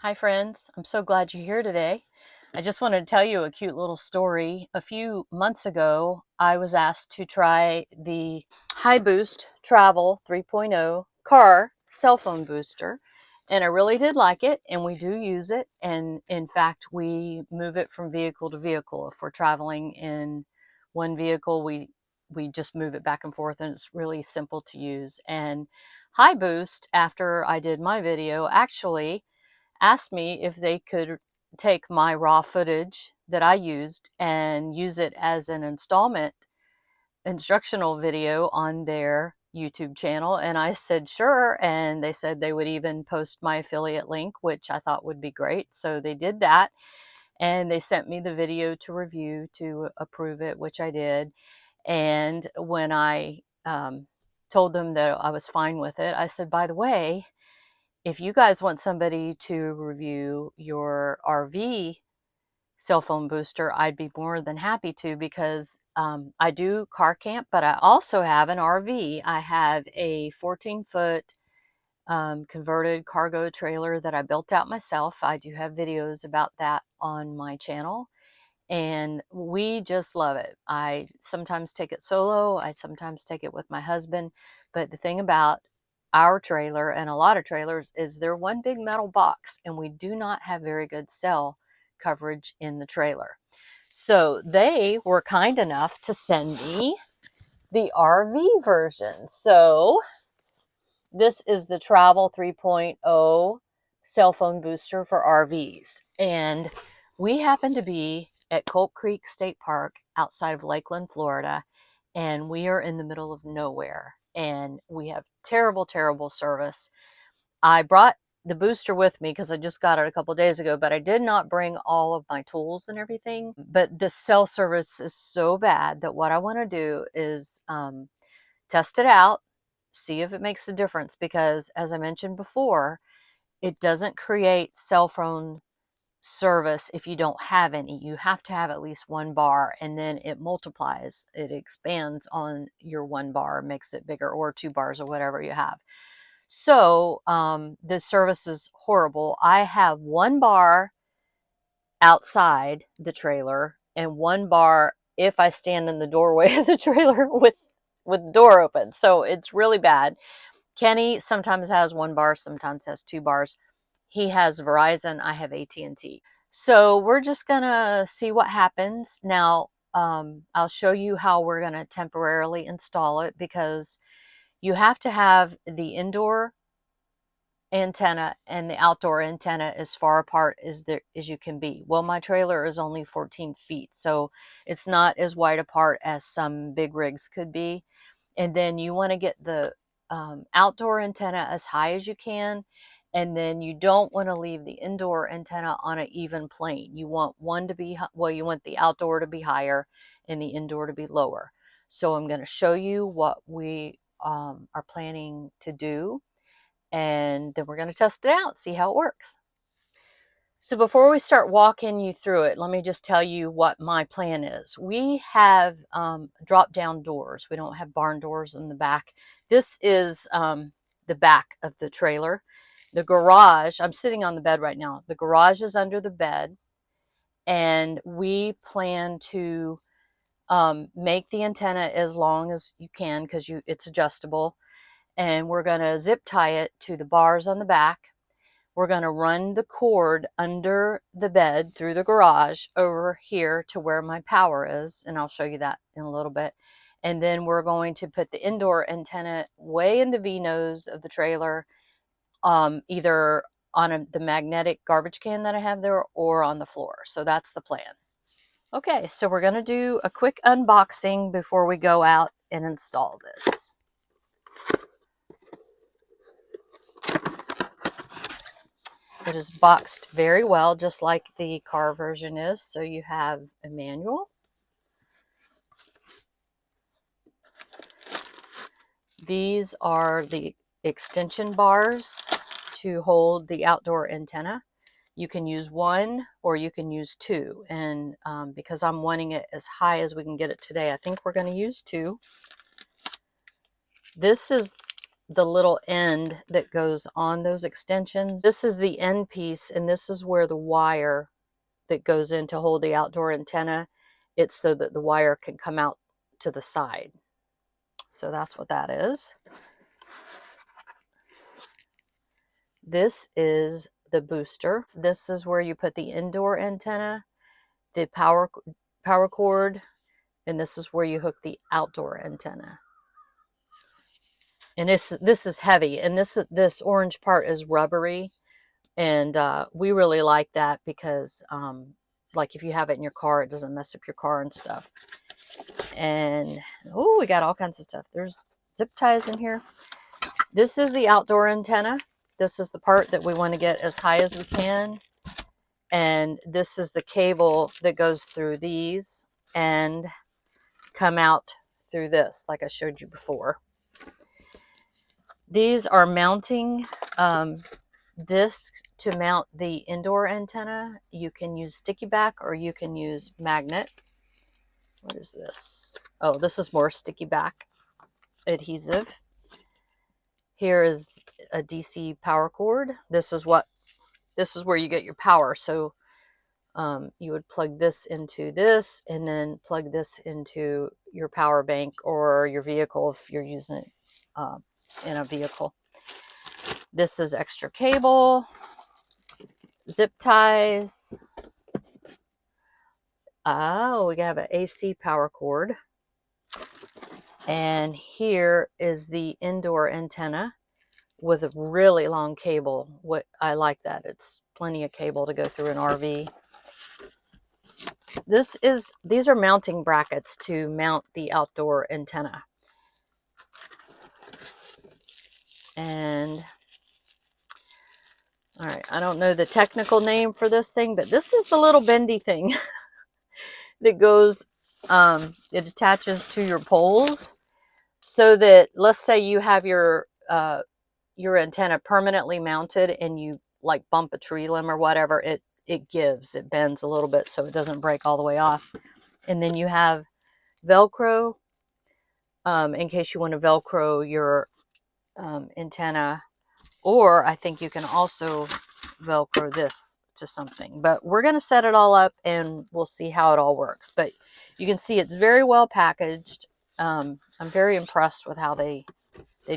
Hi friends, I'm so glad you're here today. I just wanted to tell you a cute little story. A few months ago, I was asked to try the Hiboost Travel 3.0 car cell phone booster, and I really did like it, and we do use it, and in fact, we move it from vehicle to vehicle. If we're traveling in one vehicle, we just move it back and forth, and it's really simple to use. And Hiboost, after I did my video, actually asked me if they could take my raw footage that I used and use it as an instructional video on their YouTube channel. And I said, sure. And they said they would even post my affiliate link, which I thought would be great. So they did that. And they sent me the video to review to approve it, which I did. And when I told them that I was fine with it, I said, by the way, if you guys want somebody to review your RV cell phone booster, I'd be more than happy to, because I do car camp, but I also have an RV. I have a 14-foot converted cargo trailer that I built out myself. I do have videos about that on my channel, and we just love it. I sometimes take it solo, I sometimes take it with my husband, but the thing about our trailer and a lot of trailers is they're one big metal box, and we do not have very good cell coverage in the trailer. So they were kind enough to send me the RV version. So this is the Travel 3.0 cell phone booster for RVs. And we happen to be at Colt Creek State Park outside of Lakeland, Florida. And we are in the middle of nowhere. And we have terrible, terrible service. I brought the booster with me because I just got it a couple days ago, but I did not bring all of my tools and everything. But the cell service is so bad that what I want to do is test it out, see if it makes a difference, because as I mentioned before, it doesn't create cell phone service if you don't have any. You have to have at least one bar, and then it multiplies, it expands on your one bar, makes it bigger, or two bars, or whatever you have. So this service is horrible. I have one bar outside the trailer and one bar if I stand in the doorway of the trailer with the door open. So it's really bad. Kenny sometimes has one bar, sometimes has two bars. He has Verizon, I have AT&T. So we're just gonna see what happens. Now, I'll show you how we're gonna temporarily install it, because you have to have the indoor antenna and the outdoor antenna as far apart as you can be. Well, my trailer is only 14 feet, so it's not as wide apart as some big rigs could be. And then you want to get the outdoor antenna as high as you can, and then you don't want to leave the indoor antenna on an even plane. You want one to be, well, you want the outdoor to be higher and the indoor to be lower. So I'm going to show you what we are planning to do, and then we're going to test it out, see how it works. So before we start walking you through it, let me just tell you what my plan is. We have drop-down doors. We don't have barn doors in the back. This is the back of the trailer. The garage, I'm sitting on the bed right now. The garage is under the bed, and we plan to make the antenna as long as you can, because it's adjustable. And we're going to zip tie it to the bars on the back. We're going to run the cord under the bed through the garage over here to where my power is, and I'll show you that in a little bit. And then we're going to put the indoor antenna way in the V-nose of the trailer, either on the magnetic garbage can that I have there or on the floor. So that's the plan. Okay, so we're going to do a quick unboxing before we go out and install this. It is boxed very well, just like the car version is. So you have a manual. These are the extension bars to hold the outdoor antenna. You can use one or you can use two. And because I'm wanting it as high as we can get it today, I think we're going to use two. This is the little end that goes on those extensions. This is the end piece, and this is where the wire that goes in to hold the outdoor antenna, it's so that the wire can come out to the side. So that's what that is. This is the booster. This is where you put the indoor antenna, the power cord, and this is where you hook the outdoor antenna. And this is heavy, and this orange part is rubbery, and we really like that because like if you have it in your car, it doesn't mess up your car and stuff. And oh, we got all kinds of stuff. There's zip ties in here. This is the outdoor antenna. This is the part that we want to get as high as we can. And this is the cable that goes through these and come out through this, like I showed you before. These are mounting discs to mount the indoor antenna. You can use sticky back or you can use magnet. What is this? Oh, this is more sticky back adhesive. Here is a DC power cord. This is where you get your power. So you would plug this into this and then plug this into your power bank or your vehicle if you're using it in a vehicle. This is extra cable, zip ties. Oh, we have an AC power cord. And here is the indoor antenna with a really long cable. What I like that. It's plenty of cable to go through an RV. These are mounting brackets to mount the outdoor antenna. And all right, I don't know the technical name for this thing, but this is the little bendy thing that goes, it attaches to your poles so that, let's say you have your antenna permanently mounted and you like bump a tree limb or whatever, it bends a little bit so it doesn't break all the way off. And then you have Velcro in case you want to Velcro your antenna, or I think you can also Velcro this to something, but we're going to set it all up and we'll see how it all works. But you can see it's very well packaged. I'm very impressed with how they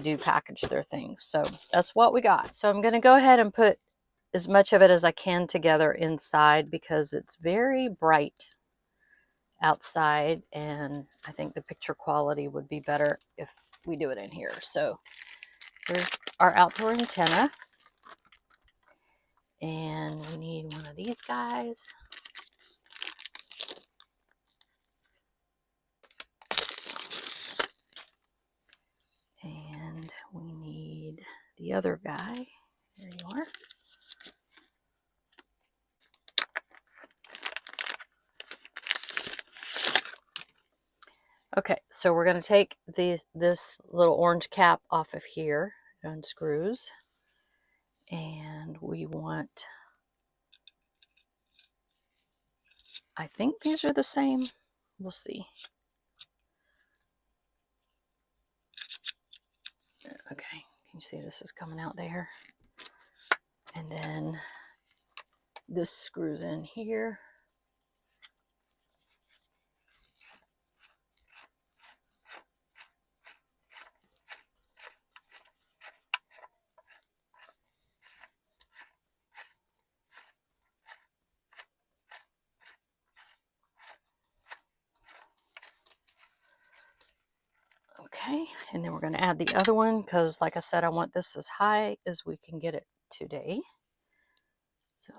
do package their things. So that's what we got. So I'm going to go ahead and put as much of it as I can together inside because it's very bright outside and I think the picture quality would be better if we do it in here. So here's our outdoor antenna, and we need one of these guys. And we need the other guy. There you are. Okay, so we're going to take this little orange cap off of here. It unscrews. And we want, I think these are the same. We'll see. Okay, can you see this is coming out there? And then this screws in here. Okay, and then we're going to add the other one because, like I said, I want this as high as we can get it today. So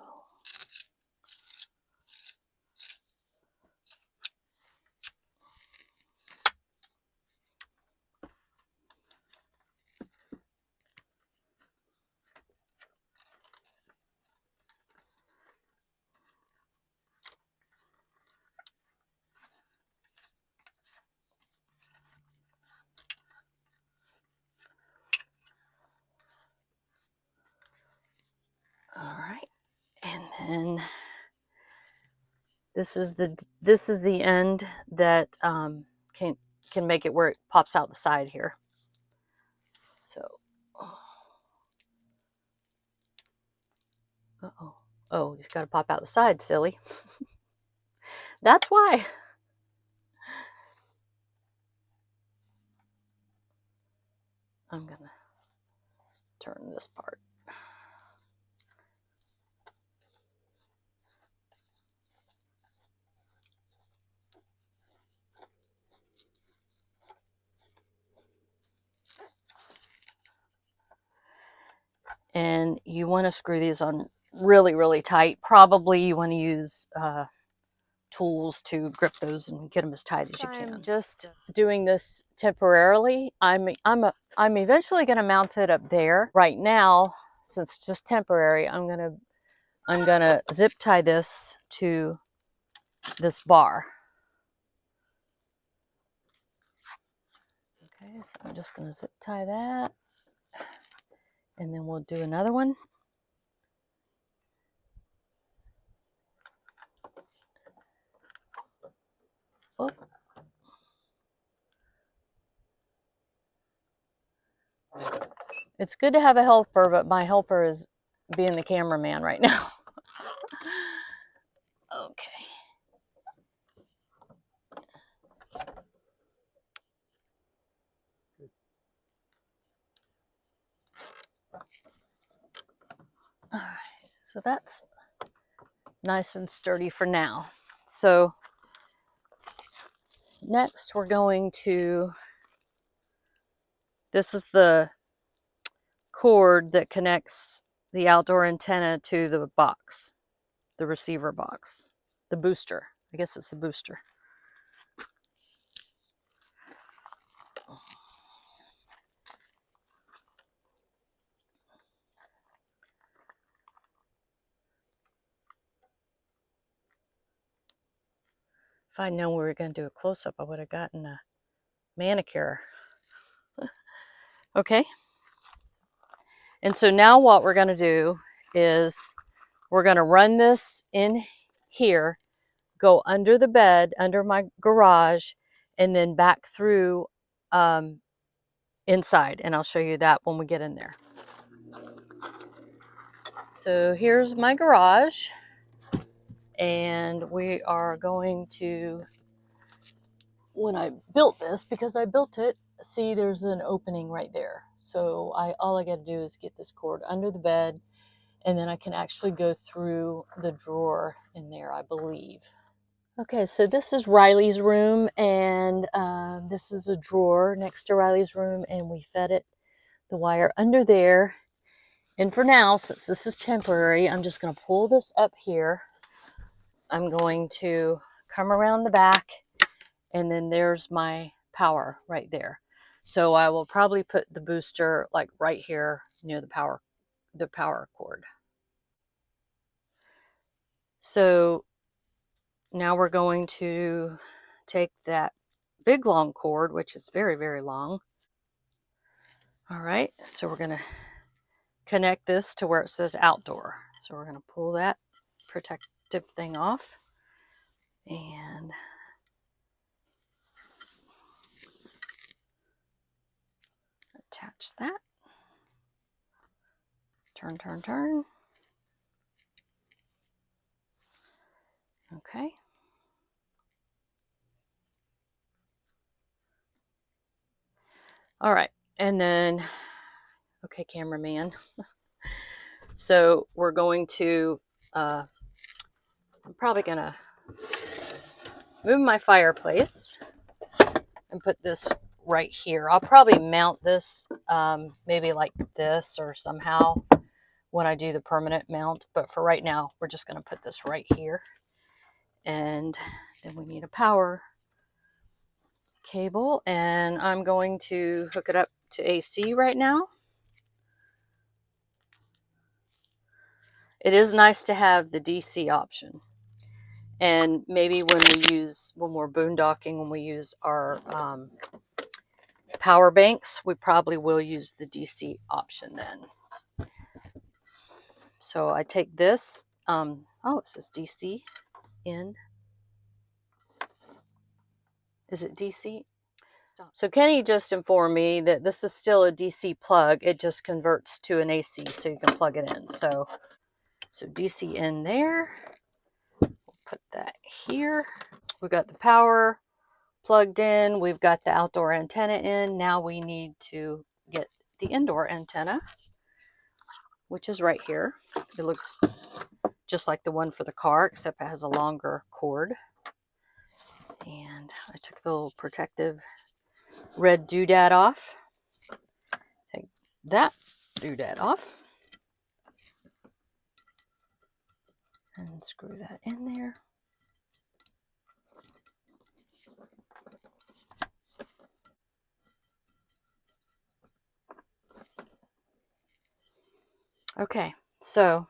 all right, and then this is the end that can make it where it pops out the side here. So Uh-oh. Oh, you've got to pop out the side, silly. That's why. I'm going to turn this part. And you want to screw these on really, really tight. Probably you want to use tools to grip those and get them as tight as you can. I'm just doing this temporarily. I'm eventually going to mount it up there. Right now, since it's just temporary, I'm gonna zip tie this to this bar. Okay, so I'm just gonna zip tie that, and then we'll do another one. Oh. It's good to have a helper, but my helper is being the cameraman right now. Okay. All right, so that's nice and sturdy for now. So next we're going to, this is the cord that connects the outdoor antenna to the box, the receiver box, the booster. I guess it's the booster. If I'd known we were going to do a close-up, I would have gotten a manicure. Okay. And so now what we're going to do is we're going to run this in here, go under the bed, under my garage, and then back through inside. And I'll show you that when we get in there. So here's my garage. And we are going to, when I built this, because I built it, see there's an opening right there. So all I got to do is get this cord under the bed, and then I can actually go through the drawer in there, I believe. Okay, so this is Riley's room, and this is a drawer next to Riley's room, and we fed it the wire under there. And for now, since this is temporary, I'm just going to pull this up here. I'm going to come around the back, and then there's my power right there. So I will probably put the booster like right here near the power cord. So now we're going to take that big long cord, which is very, very long. All right, so we're going to connect this to where it says outdoor. So we're going to pull that protective thing off and attach that. Turn, turn, turn. Okay. All right, and then, okay, cameraman. So we're going to, I'm probably going to move my fireplace and put this right here. I'll probably mount this maybe like this or somehow when I do the permanent mount. But for right now, we're just going to put this right here. And then we need a power cable. And I'm going to hook it up to AC right now. It is nice to have the DC option. And maybe when we're boondocking, when we use our power banks, we probably will use the DC option then. So I take this, oh, it says DC in. Is it DC? Stop. So Kenny just informed me that this is still a DC plug. It just converts to an AC, so you can plug it in. So So DC in there. We'll put that here. We've got the power plugged in. We've got the outdoor antenna in. Now we need to get the indoor antenna, which is right here. It looks just like the one for the car, except it has a longer cord. And I took the little protective red doodad off. Take that doodad off. And screw that in there. Okay, so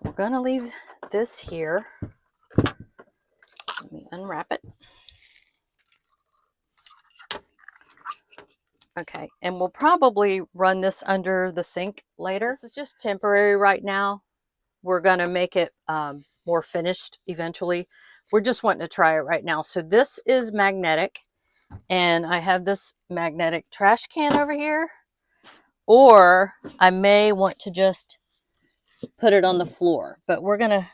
we're going to leave this here. Let me unwrap it. Okay, and we'll probably run this under the sink later. This is just temporary right now. We're going to make it more finished eventually. We're just wanting to try it right now. So this is magnetic, and I have this magnetic trash can over here. Or I may want to just put it on the floor, but we're gonna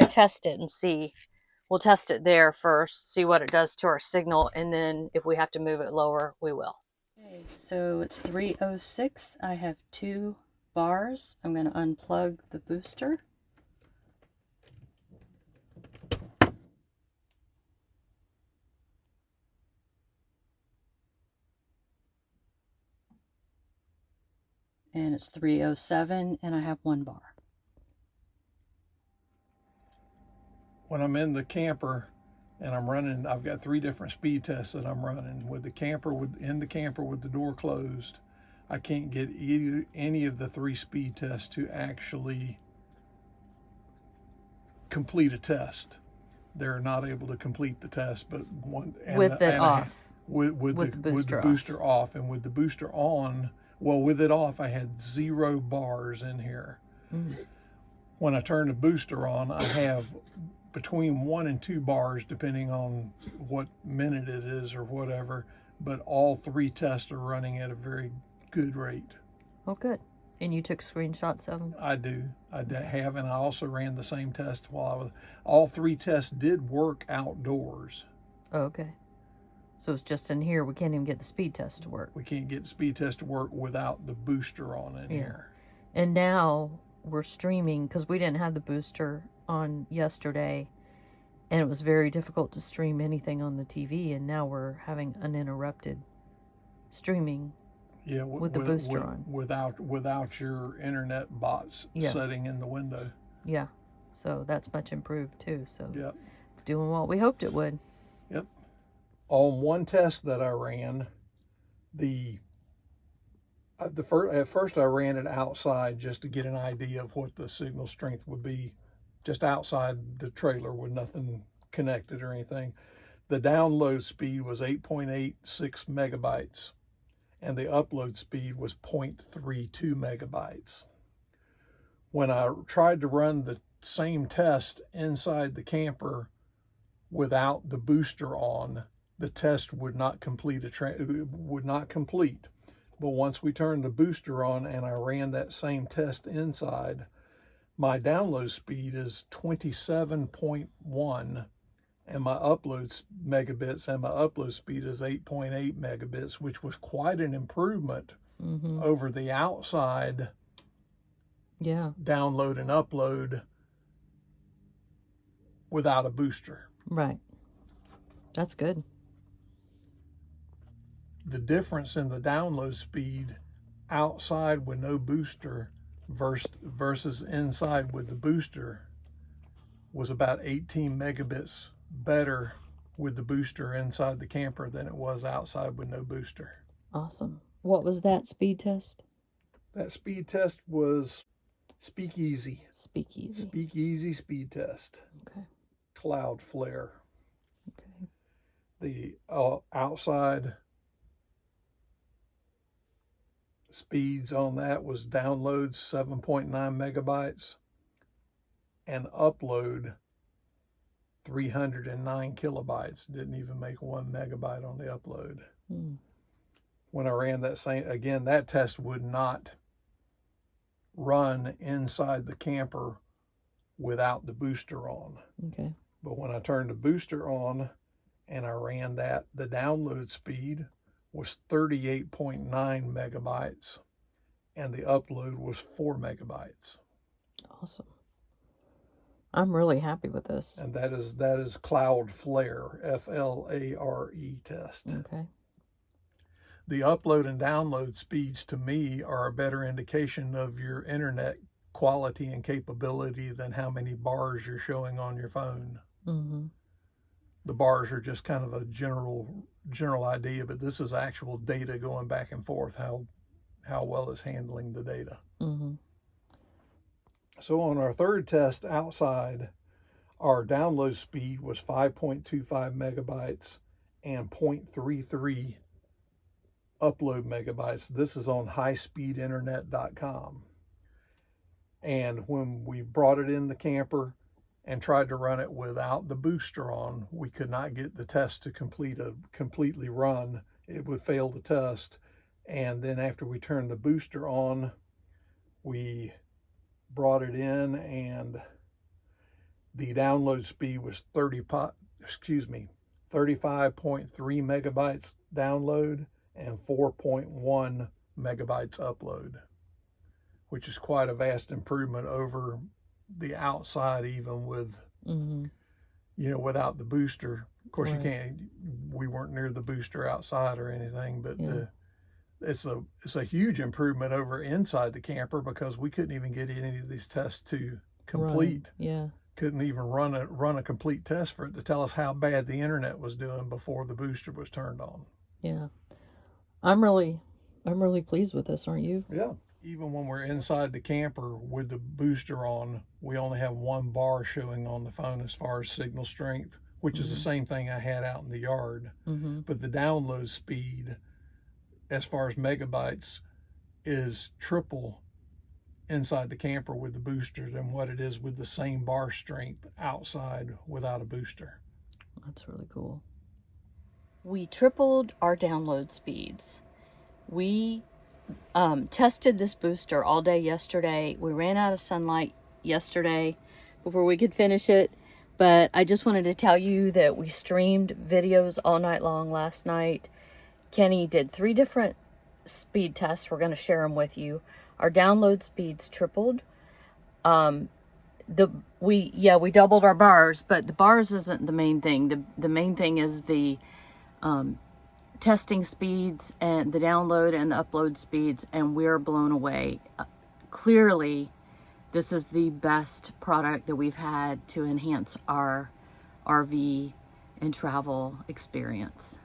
test it and see. We'll test it there first, see what it does to our signal, and then if we have to move it lower, we will. Okay, so it's 3:06. I have 2 bars. I'm going to unplug the booster. And it's 3:07, and I have 1 bar. When I'm in the camper and I'm running, I've got 3 different speed tests that I'm running. With the camper, in the camper with the door closed, I can't get any of the 3 speed tests to actually complete a test. They're not able to complete the test, but one With it off. With the booster off, and with the booster on. Well, with it off, I had 0 bars in here. When I turn the booster on, I have between 1 and 2 bars, depending on what minute it is or whatever. But all 3 tests are running at a very good rate. Oh, good. And you took screenshots of them? I do. I have, and I also ran the same test while I was. All 3 tests did work outdoors. Oh, okay. So it's just in here. We can't even get the speed test to work. We can't get the speed test to work without the booster on in here. And now we're streaming because we didn't have the booster on yesterday, and it was very difficult to stream anything on the TV. And now we're having uninterrupted streaming. Yeah, with the booster on. Without your internet bots setting in the window. Yeah, so that's much improved too. So it's doing what we hoped it would. Yep. On one test that I ran, at first I ran it outside just to get an idea of what the signal strength would be, just outside the trailer with nothing connected or anything. The download speed was 8.86 megabytes, and the upload speed was 0.32 megabytes. When I tried to run the same test inside the camper without the booster on, the test would not complete. But once we turned the booster on and I ran that same test inside, my download speed is 27.1, and my upload megabits and my upload speed is 8.8 megabits, which was quite an improvement over the outside download and upload without a booster. Right. That's good. The difference in the download speed outside with no booster versus inside with the booster was about 18 megabits better with the booster inside the camper than it was outside with no booster. Awesome. What was that speed test? That speed test was Speakeasy. Speakeasy Speed test. Okay. Cloudflare. Okay. The outside speeds on that was download 7.9 megabytes and upload 309 kilobytes. Didn't even make 1 megabyte on the upload. When I ran that same, again, that test would not run inside the camper without the booster on. Okay. But when I turned the booster on and I ran that, the download speed was 38.9 megabytes and the upload was 4 megabytes. Awesome. I'm really happy with this. And that is Cloudflare, Flare test. Okay. The upload and download speeds to me are a better indication of your internet quality and capability than how many bars you're showing on your phone. Mm-hmm. The bars are just kind of a general idea, but this is actual data going back and forth, how well it's handling the data. Mm-hmm. So on our third test outside, our download speed was 5.25 megabytes and 0.33 upload megabytes. This is on highspeedinternet.com. And when we brought it in the camper and tried to run it without the booster on, we could not get the test to completely run. It would fail the test. And then after we turned the booster on, we brought it in and the download speed was 35.3 megabytes download and 4.1 megabytes upload, which is quite a vast improvement over the outside, even with, Mm-hmm. without the booster. Of course, Right. we weren't near the booster outside or anything, but Yeah. it's a huge improvement over inside the camper because we couldn't even get any of these tests to complete. Right. Yeah. Couldn't even run a complete test for it to tell us how bad the internet was doing before the booster was turned on. Yeah. I'm really pleased with this, aren't you? Yeah. Even when we're inside the camper with the booster on, we only have 1 bar showing on the phone as far as signal strength, which is the same thing I had out in the yard. Mm-hmm. But the download speed, as far as megabytes, is triple inside the camper with the booster than what it is with the same bar strength outside without a booster. That's really cool. We tripled our download speeds. We tested this booster all day yesterday. We ran out of sunlight yesterday before we could finish it. But I just wanted to tell you that we streamed videos all night long last night. Kenny did 3 different speed tests. We're going to share them with you. Our download speeds tripled. We doubled our bars, but the bars isn't the main thing. The main thing is the testing speeds and the download and the upload speeds, and we're blown away. Clearly, this is the best product that we've had to enhance our RV and travel experience.